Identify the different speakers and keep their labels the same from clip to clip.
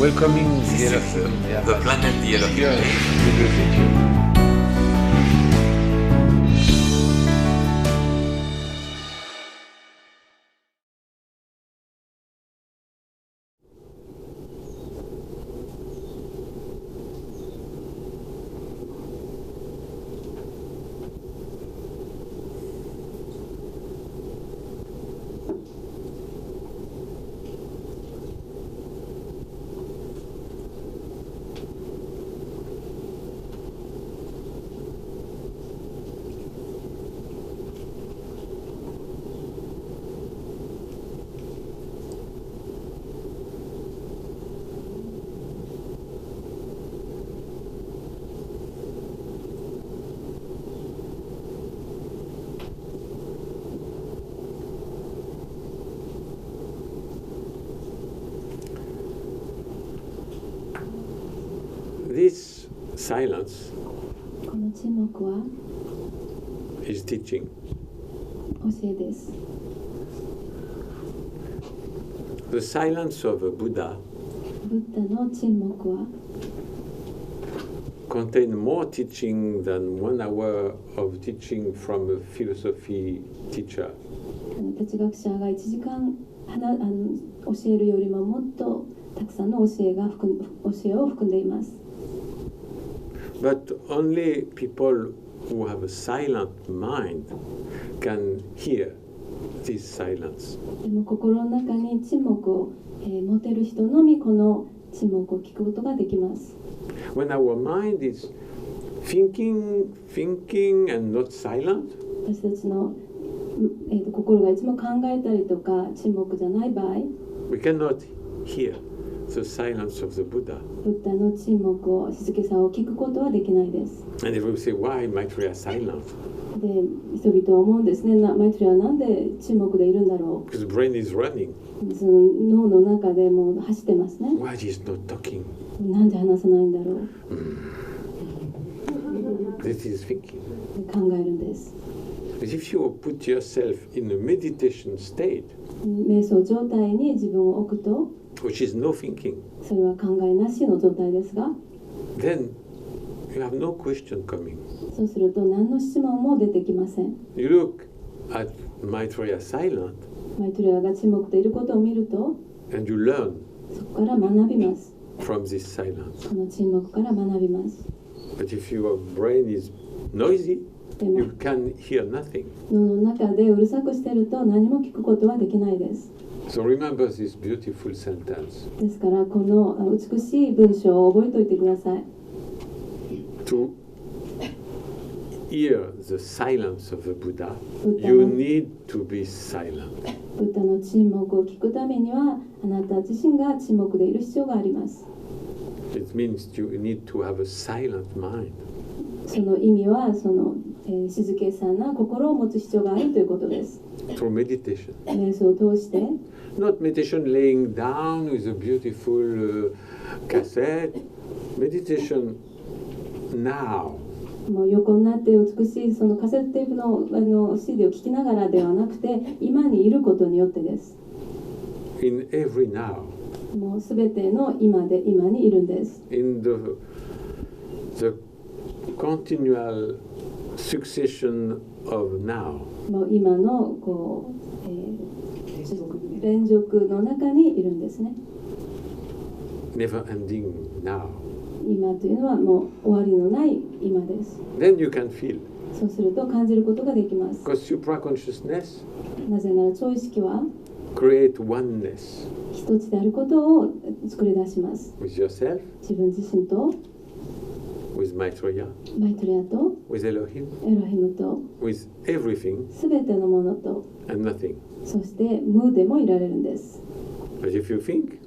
Speaker 1: welcoming
Speaker 2: The planet Elohim.
Speaker 1: Yes, This silence
Speaker 3: この沈黙は
Speaker 1: is teaching.
Speaker 3: 教えです。
Speaker 1: The silence of a Buddha
Speaker 3: ブッダの沈黙は
Speaker 1: contains more teaching than 1 hour of teaching from a philosophy teacher.
Speaker 3: 哲学者が1時間教えるよりももっとたくさんの教えを含んでいます。
Speaker 1: But only people who have a silent mind can hear this silence.
Speaker 3: でも心の中に沈黙を、持てる人のみこの沈黙を聞くことができます。
Speaker 1: When our mind is thinking and not silent,
Speaker 3: 私たちの、心がいつも考えたりとか沈黙じゃない場合、
Speaker 1: we cannot hear the silence of the Buddha.
Speaker 3: ブッダの沈黙を静けさを聞くことはできないです。
Speaker 1: And everyone say, why Maitreya silent?
Speaker 3: で、人々は思うんですね。マイトレはなんで沈黙でいるんだろ
Speaker 1: Because the brain is running.
Speaker 3: う。その脳の中でもう走ってますね。
Speaker 1: Why he's not talking?
Speaker 3: なんで話さないんだろう。
Speaker 1: This is thinking.
Speaker 3: 考えるんです。
Speaker 1: But if you put yourself in a meditation state,
Speaker 3: 瞑想状態に自分を置くと、
Speaker 1: which is no thinking,
Speaker 3: それは考えなしの状態ですが、
Speaker 1: then you have no question coming.
Speaker 3: そうすると何の質問も出てきません。
Speaker 1: You look at Maitreya silent
Speaker 3: マイトレアが沈黙でいることを見ると、
Speaker 1: and you learn
Speaker 3: そこから学びます。
Speaker 1: from this silence.
Speaker 3: この沈黙から学びます。
Speaker 1: But if your brain is noisy,
Speaker 3: でも
Speaker 1: you can hear nothing.
Speaker 3: 脳の中でうるさくしてると何も聞くことはできないです。
Speaker 1: So remember this beautiful sentence.
Speaker 3: ですからこの美しい文章を覚えておいてください。
Speaker 1: To hear the silence of the Buddha,
Speaker 3: Buddha
Speaker 1: you
Speaker 3: no-
Speaker 1: need to be silent.
Speaker 3: ブッダの沈黙を聞くためにはあなた自身が沈黙でいる必要があります。
Speaker 1: It means you need to have a silent mind.
Speaker 3: その意味は静けさな心を持つ必要があるということです。
Speaker 1: Through meditation.
Speaker 3: 瞑想を通して
Speaker 1: Not meditation laying down with a beautiful cassette. Meditation now.
Speaker 3: もう横になって美しいそのカセットテープのCD を聴きながらではなくて今にいることによってです。
Speaker 1: In every now.
Speaker 3: もうすべての今で今にいるんです。
Speaker 1: In the continual succession of now.
Speaker 3: もう今の連続の中にいるんですね。
Speaker 1: Never ending now.
Speaker 3: 今というのはもう終わりのない今です。
Speaker 1: Then you can feel.
Speaker 3: そうすると感じることができます。
Speaker 1: Because supraconsciousness
Speaker 3: なぜなら超意識は
Speaker 1: create oneness
Speaker 3: 一つであることを作り出します。
Speaker 1: with yourself,
Speaker 3: 自分自身と
Speaker 1: with Maitreya,
Speaker 3: マイトレアと
Speaker 1: with Elohim,
Speaker 3: エロヒムと
Speaker 1: with everything
Speaker 3: すべてのものと
Speaker 1: and nothing.
Speaker 3: そして無でもいられるんです。
Speaker 1: But if you think,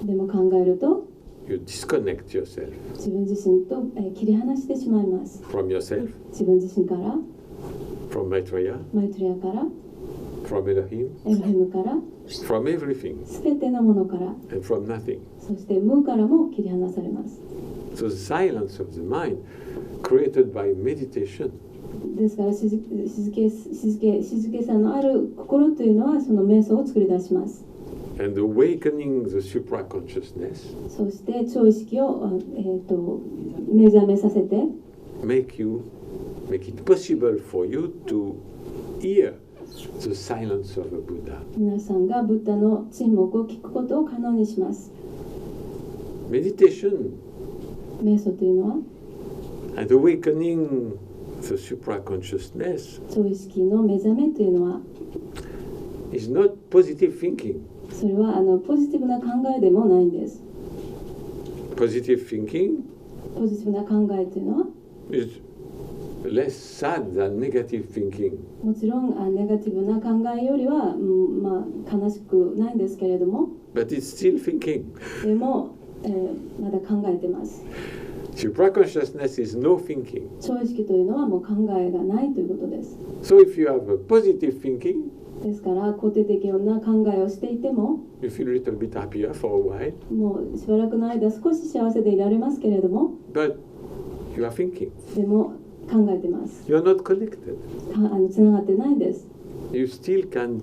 Speaker 3: でも考えると
Speaker 1: you disconnect yourself
Speaker 3: 自分自身と切り離してしまいます。
Speaker 1: from yourself,
Speaker 3: 自分自身から
Speaker 1: from Maitreya,
Speaker 3: マイトレアから
Speaker 1: from Elohim,
Speaker 3: エロヒムから
Speaker 1: from everything
Speaker 3: すべてのものから
Speaker 1: and from nothing.
Speaker 3: そして無からも切り離されます。
Speaker 1: So the silence of the mind created by meditation
Speaker 3: ですから静けさのある心というのはその瞑想を作り出します。
Speaker 1: and awakening the supraconsciousness
Speaker 3: そして超意識を、目覚めさせて
Speaker 1: make it possible for you to hear the silence of a Buddha.
Speaker 3: 皆さんがブッダの沈黙を聞くことを可能にします。
Speaker 1: Meditation
Speaker 3: 瞑想というのは
Speaker 1: and awakening the supraconsciousness
Speaker 3: 超意識の目覚めというのは
Speaker 1: is not positive thinking.
Speaker 3: それはポジティブな考えでもないんです。
Speaker 1: Positive thinking
Speaker 3: ポジティブな考えというのは
Speaker 1: is less sad than negative thinking.
Speaker 3: もちろんネガティブな考えよりは、悲しくないんですけれども
Speaker 1: But it's still thinking.
Speaker 3: でも、まだ考えてます。
Speaker 1: Supraconsciousness is no thinking.
Speaker 3: 超意識というのはもう考えがないということです。
Speaker 1: So if you have a positive thinking,
Speaker 3: ですから肯定的な考えをしていても
Speaker 1: you feel a little bit happier for a while,
Speaker 3: もうしばらくの間少し幸せでいられますけれども
Speaker 1: but you are thinking.
Speaker 3: でも考えてます。
Speaker 1: You are not connected.
Speaker 3: つながってないです。
Speaker 1: You still can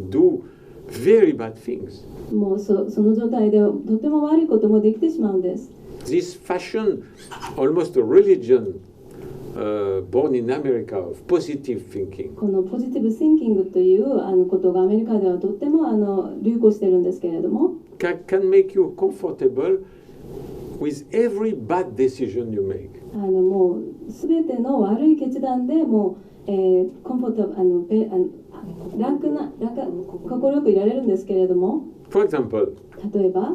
Speaker 1: do very bad things.
Speaker 3: もうその状態でとても悪いこともできてしまうんです。
Speaker 1: This fashion, almost a religion born in America of positive thinking,
Speaker 3: このポジティブシンキングということがアメリカではとっても流行してるんですけれども
Speaker 1: can make you comfortable with every bad decision you make.
Speaker 3: もう全ての悪い決断でもう、コンフォータ心よくいられるんですけれども
Speaker 1: For example,
Speaker 3: 例えば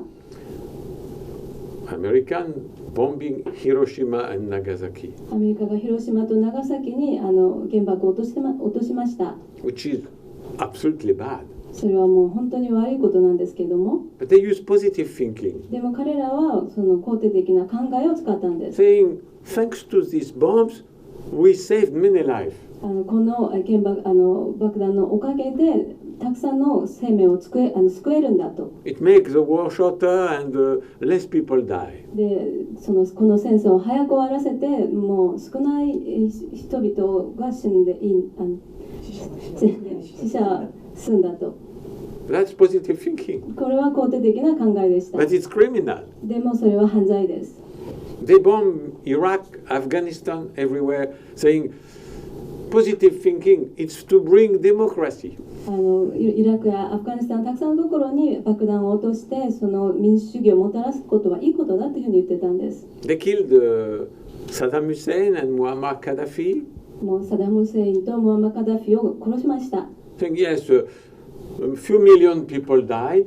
Speaker 1: American bombing Hiroshima and Nagasaki,
Speaker 3: アメリカが広島と長崎に原爆を落としました。
Speaker 1: which is absolutely bad.
Speaker 3: それはもう本当に悪いことなんですけれども
Speaker 1: But they use positive thinking,
Speaker 3: でも彼らはその肯定的な考えを使ったんです。
Speaker 1: saying, thanks to these bombs, we saved many lives.
Speaker 3: この爆弾のおかげでたくさんの生命を救えるんだと。
Speaker 1: It makes the war shorter and less people die.
Speaker 3: でこの戦争を早く終わらせてもう少ない人々が死んで死者済んだと。
Speaker 1: That's positive thinking.
Speaker 3: これは肯定的な考えでした。
Speaker 1: But it's criminal.
Speaker 3: でもそれは犯罪です。
Speaker 1: They bomb Iraq, Afghanistan, everywhere, saying positive thinking, it's to bring democracy.
Speaker 3: イラクやアフガニスタンたくさんのところに爆弾を落としてその民主主義をもたらすことはいいことだというふうに言ってたんです。
Speaker 1: They killed Saddam Hussein and Muammar Gaddafi,
Speaker 3: もうサダム・フセインとムアマ・カダフィを殺しました。
Speaker 1: saying yes, a few million people died,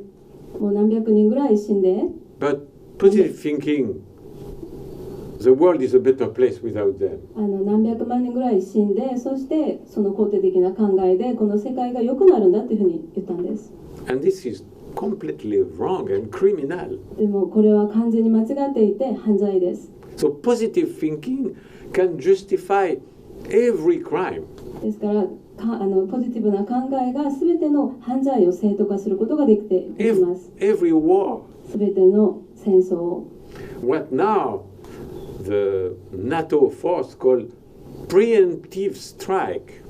Speaker 3: もう何百人ぐらい死んで
Speaker 1: but positive thinking, the world is a better place without them.
Speaker 3: 何百万人ぐらい死んでそしてその肯定的な考えでこの世界が良くなるんだというふうに言ったんです。
Speaker 1: And this is completely wrong and criminal.
Speaker 3: でもこれは完全に間違っていて犯罪です。
Speaker 1: So positive thinking can justify every crime.
Speaker 3: ですからポジティブな考えが全ての犯罪を正当化することができます。
Speaker 1: Every war.
Speaker 3: 全ての戦争を。
Speaker 1: What now the NATO force called preemptive strike.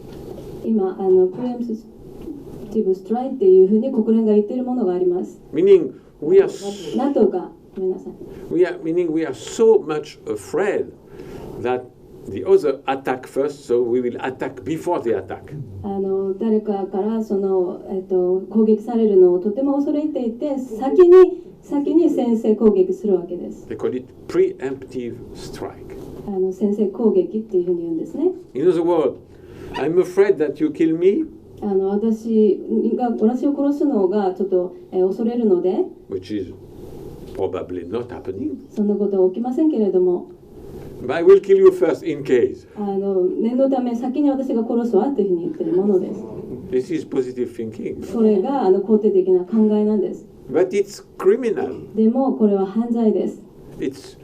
Speaker 3: 今プレエンティブストライクっていうふうに国連が言っているものがあります。
Speaker 1: Meaning we are
Speaker 3: NATO がごめんなさい。
Speaker 1: meaning we are so much afraid that the other attack first, so we will attack before the attack.
Speaker 3: 誰かから攻撃されるのをとても恐れていて先に先制攻撃するわけです。
Speaker 1: They call it preemptive strike.
Speaker 3: 先制攻撃っていうふうに言うんですね。
Speaker 1: In other words, I'm afraid that you kill me,
Speaker 3: 私を殺すのがちょっと恐れるので
Speaker 1: which is probably not happening.
Speaker 3: そんなことは起きませんけれども
Speaker 1: But I will kill you first in case.
Speaker 3: 念のため先に私が殺すわというふうに言っているものです。
Speaker 1: This is positive thinking.
Speaker 3: それが肯定的な考えなんです。
Speaker 1: But it's criminal.
Speaker 3: でもこれは犯罪です。
Speaker 1: It's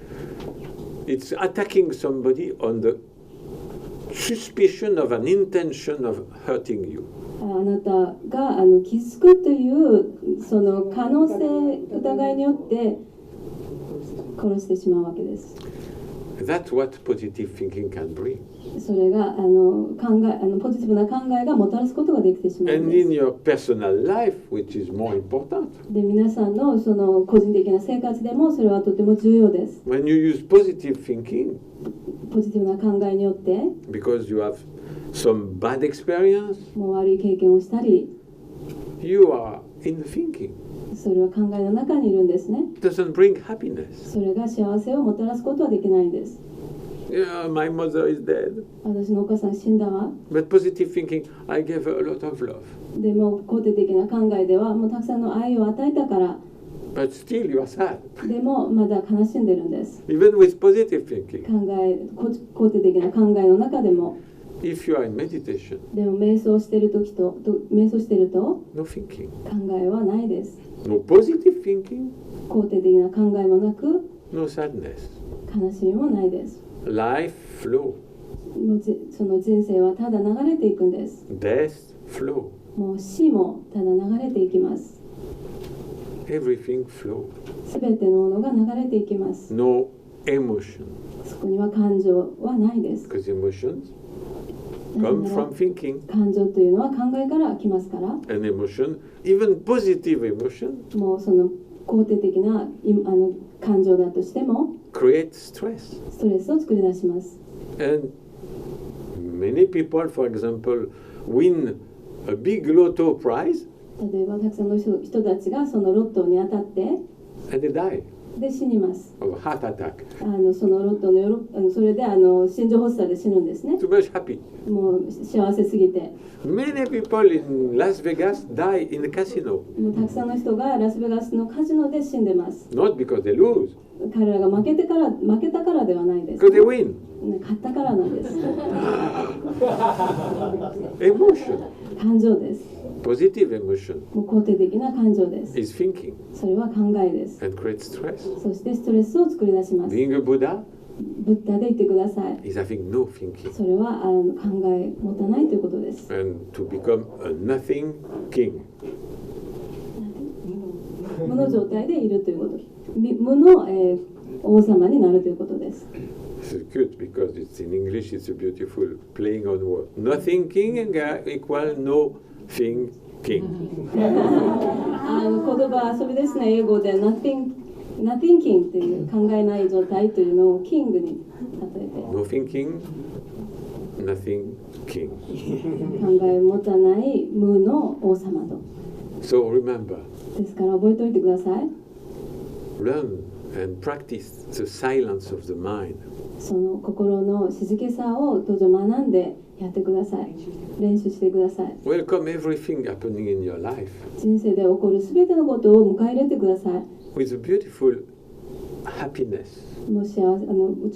Speaker 1: attacking somebody on the suspicion of an intention of hurting you.
Speaker 3: あなたが傷つくというその可能性疑いによって殺してしまうわけです。
Speaker 1: That's what positive thinking can bring.
Speaker 3: それがポジティブな考えがもたらすことができてしまうん
Speaker 1: And
Speaker 3: で
Speaker 1: in
Speaker 3: す。
Speaker 1: your personal life, which is more important,
Speaker 3: で皆さんのその個人的な生活でもそれはとても重要です。
Speaker 1: when you use positive thinking
Speaker 3: ポジティブな考えによって
Speaker 1: because you have some bad experience,
Speaker 3: もう悪い経験をしたり、
Speaker 1: you are in the thinking.
Speaker 3: それは考えの中にいるんですね。
Speaker 1: It doesn't bring happiness.
Speaker 3: それが幸せをもたらすことはできないんです。
Speaker 1: Yeah, my mother is dead.
Speaker 3: 私のお母さん死んだわ。
Speaker 1: But positive thinking, I gave her a lot of love.
Speaker 3: でも肯定的な考えではもうたくさんの愛を与えたから、
Speaker 1: But still you are sad.
Speaker 3: でもまだ悲しんでるんです。
Speaker 1: Even with positive thinking.
Speaker 3: 肯定的な考えの中でも。
Speaker 1: If you are in meditation,
Speaker 3: でも瞑想してる時と瞑想してると
Speaker 1: no thinking.
Speaker 3: 考えはないです。
Speaker 1: No positive thinking,
Speaker 3: 肯定的な考えもなく
Speaker 1: no sadness.
Speaker 3: 悲しみもないです。
Speaker 1: Life flow.
Speaker 3: もうその人生はただ流れていくんです。
Speaker 1: Death flow.
Speaker 3: もう死もただ流れていきます。
Speaker 1: Everything flow.
Speaker 3: すべてのものが流れていきます。
Speaker 1: No emotion.
Speaker 3: そこには感情はないです。
Speaker 1: Because emotions
Speaker 3: な
Speaker 1: come
Speaker 3: ぜなら
Speaker 1: from thinking.
Speaker 3: 感情というのは考えから来ますから、
Speaker 1: And emotion, even positive emotion,
Speaker 3: もうその肯定的な感情だとしても
Speaker 1: create stress.
Speaker 3: ストレスを作り出します。
Speaker 1: And many people, for example, win a big lotto prize
Speaker 3: 例えばたくさんの人たちがそのロットに当たって
Speaker 1: and they die
Speaker 3: で死にます。
Speaker 1: of a heart attack.
Speaker 3: そのロットのそれで心臓発作で死ぬんですね。
Speaker 1: Too much happy.
Speaker 3: もう幸せすぎて、
Speaker 1: Many people in Las Vegas die in the casino,
Speaker 3: もうたくさんの人がラスベガスのカジノで死んでます。
Speaker 1: not because they lose,
Speaker 3: 彼らが負けたからではないです。
Speaker 1: because they win.
Speaker 3: 勝ったからなんです。
Speaker 1: Emotion,
Speaker 3: 感情です。
Speaker 1: positive emotion
Speaker 3: もう肯定的な感情です。
Speaker 1: is thinking
Speaker 3: それは考えです。
Speaker 1: and creates stress.
Speaker 3: そしてストレスを作り出します。
Speaker 1: Being a Buddha
Speaker 3: ブッダで言ってください。
Speaker 1: is having no thinking
Speaker 3: それは考え持たないということです。
Speaker 1: and to become a nothing king.
Speaker 3: 無の状態でいるということ。無の、王様になるということです。
Speaker 1: It's cute because it's in English, it's a beautiful playing on words. Nothing king equal no thing king.
Speaker 3: 言葉遊びですね。英語で nothing king という考えない状態というのをキングに例えて
Speaker 1: No thinking, nothing king.
Speaker 3: 考え持たない無の王様と。
Speaker 1: So remember,
Speaker 3: ですから覚えておいてください。
Speaker 1: learn and practice the silence of the mind.
Speaker 3: その心の静けさをどうぞ学んでやってください。練習してください。
Speaker 1: Welcome everything happening in your life
Speaker 3: 人生で起こるすべてのことを迎え入れてください。
Speaker 1: with a beautiful happiness.
Speaker 3: もう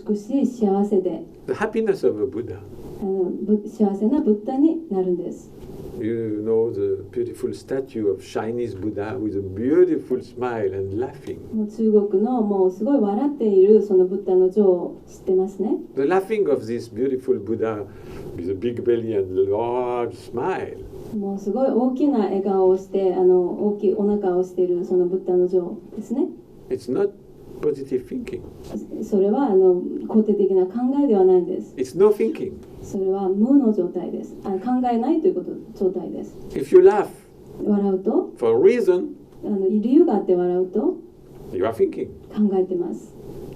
Speaker 3: 美しい幸せで
Speaker 1: The happiness of a Buddha.
Speaker 3: 幸せなブッダになるんです。
Speaker 1: You know the beautiful statue of Chinese Buddha with a beautiful smile and laughing.
Speaker 3: もう中国のもうすごい笑っているそのブッダの像を知ってますね。
Speaker 1: The laughing of this beautiful Buddha with a big belly and large smile
Speaker 3: もうすごい大きな笑顔をして大きいお腹をしているそのブッダの像ですね。
Speaker 1: It's not positive thinking.
Speaker 3: それは肯定的な考えではないんです。
Speaker 1: It's no thinking.
Speaker 3: それは無の状態です。考えないという状態です。
Speaker 1: If you laugh
Speaker 3: 笑うと
Speaker 1: for a reason,
Speaker 3: 理由があって笑うと
Speaker 1: you are thinking.
Speaker 3: 考えてます。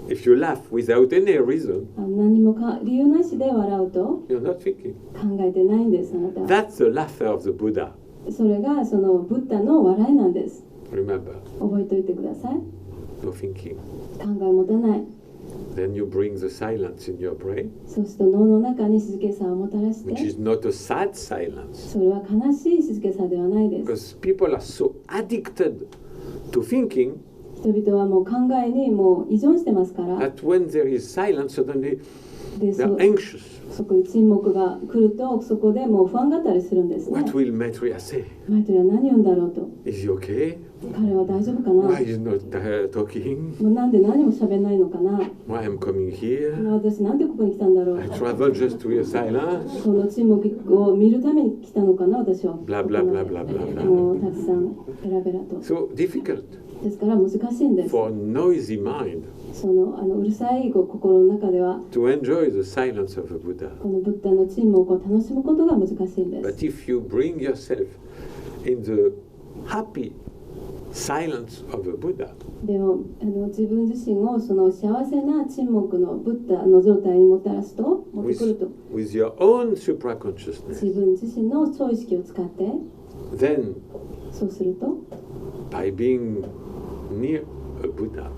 Speaker 1: If you laugh without any reason,
Speaker 3: 何も理由なしで笑うと
Speaker 1: you're not thinking.
Speaker 3: 考えてないんです。あなたは。
Speaker 1: That's the laughter of the Buddha.
Speaker 3: それがそのブッダの笑いなんです。
Speaker 1: Remember,
Speaker 3: 覚えておいてください。
Speaker 1: no thinking.
Speaker 3: 考え持たない。
Speaker 1: Then you bring the silence in your brain,
Speaker 3: そうすると脳の中に静けさをもたらし
Speaker 1: which
Speaker 3: て、
Speaker 1: is not a sad silence.
Speaker 3: それは悲しい静けさではないです。
Speaker 1: Because people are so addicted to thinking
Speaker 3: 人々はもう考えにもう依存してますから、
Speaker 1: that when there is silence, suddenly
Speaker 3: で
Speaker 1: they're anxious.
Speaker 3: そこで沈黙が来ると、そこでもう不安があったりするんですね。
Speaker 1: What will Maitreya say?
Speaker 3: マイトリは何を言うんだろうと。
Speaker 1: Is he okay?
Speaker 3: 彼は大丈夫かな、
Speaker 1: Why is not talking?
Speaker 3: もうなんで何も喋んないのかな、
Speaker 1: Why I'm coming here?
Speaker 3: 私なんでここに来たんだろう、
Speaker 1: I travel just to hear silence.
Speaker 3: この沈黙を見るために来たのかな、私は。
Speaker 1: Blah blah blah blah blah blah.
Speaker 3: もうたくさんベラベラと。
Speaker 1: So difficult
Speaker 3: ですから難しいんです。
Speaker 1: for a noisy mind
Speaker 3: そのうるさい心の中では
Speaker 1: to enjoy the silence of a Buddha.
Speaker 3: このブッダの沈黙を楽しむことが難しいんで
Speaker 1: But
Speaker 3: す。
Speaker 1: if you bring yourself in the happy silence of a Buddha,
Speaker 3: でも自分自身をその幸せな沈黙のブッダの状態にもたらすと持ってくると
Speaker 1: with your own supraconsciousness,
Speaker 3: 自分自身の超意識を使って
Speaker 1: then
Speaker 3: そうすると
Speaker 1: by being near a Buddha,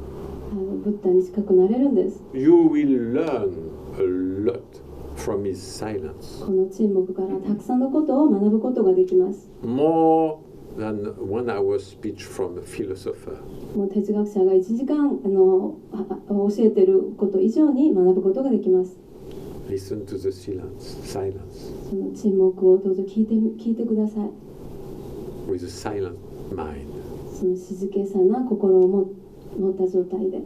Speaker 3: ブッダに近くなれるんです。
Speaker 1: you will learn a lot from his silence.
Speaker 3: この沈黙からたくさんのことを学ぶことができます。
Speaker 1: More than 1 hour speech from a philosopher.
Speaker 3: もう哲学者が1時間教えていること以上に学ぶことができます。
Speaker 1: Listen to the silence
Speaker 3: その沈黙をどうぞ聞いてください。
Speaker 1: with a silent mind.
Speaker 3: その静けさな心を持った状態で。